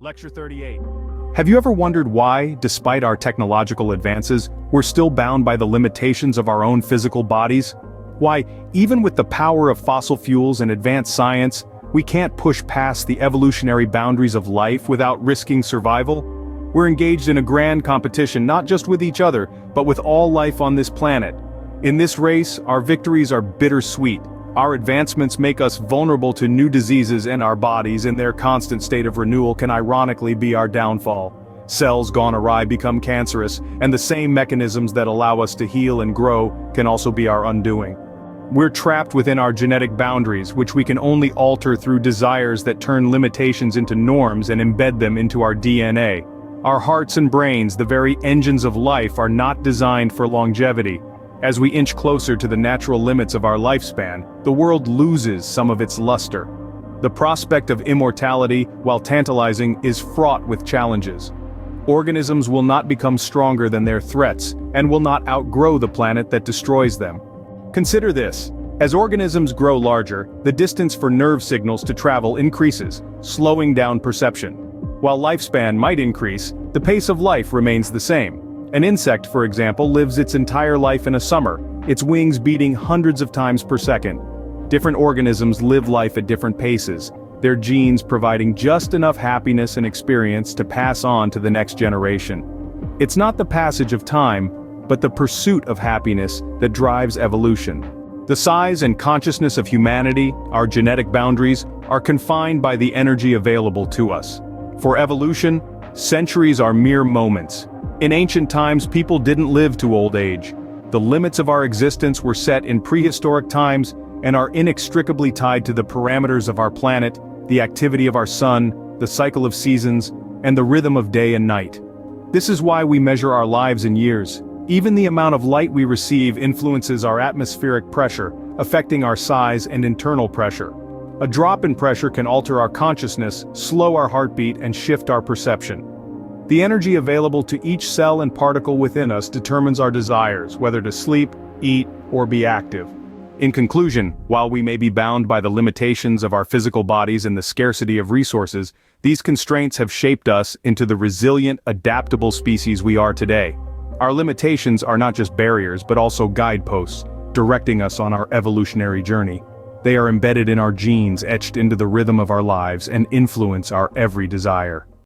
Lecture 38. Have you ever wondered why, despite our technological advances, we're still bound by the limitations of our own physical bodies? Why, even with the power of fossil fuels and advanced science, we can't push past the evolutionary boundaries of life without risking survival? We're engaged in a grand competition not just with each other, but with all life on this planet. In this race, our victories are bittersweet. Our advancements make us vulnerable to new diseases, and our bodies in their constant state of renewal can ironically be our downfall. Cells gone awry become cancerous, and the same mechanisms that allow us to heal and grow can also be our undoing. We're trapped within our genetic boundaries, which we can only alter through desires that turn limitations into norms and embed them into our DNA. Our hearts and brains, the very engines of life, are not designed for longevity. As we inch closer to the natural limits of our lifespan, the world loses some of its luster. The prospect of immortality, while tantalizing, is fraught with challenges. Organisms will not become stronger than their threats, and will not outgrow the planet that destroys them. Consider this. As organisms grow larger, the distance for nerve signals to travel increases, slowing down perception. While lifespan might increase, the pace of life remains the same. An insect, for example, lives its entire life in a summer, its wings beating hundreds of times per second. Different organisms live life at different paces, their genes providing just enough happiness and experience to pass on to the next generation. It's not the passage of time, but the pursuit of happiness that drives evolution. The size and consciousness of humanity, our genetic boundaries, are confined by the energy available to us. For evolution, centuries are mere moments. In ancient times, people didn't live to old age. The limits of our existence were set in prehistoric times and are inextricably tied to the parameters of our planet, the activity of our sun, the cycle of seasons, and the rhythm of day and night. This is why we measure our lives in years. Even the amount of light we receive influences our atmospheric pressure, affecting our size and internal pressure. A drop in pressure can alter our consciousness, slow our heartbeat, and shift our perception. The energy available to each cell and particle within us determines our desires, whether to sleep, eat, or be active. In conclusion, while we may be bound by the limitations of our physical bodies and the scarcity of resources, these constraints have shaped us into the resilient, adaptable species we are today. Our limitations are not just barriers but also guideposts, directing us on our evolutionary journey. They are embedded in our genes, etched into the rhythm of our lives, and influence our every desire.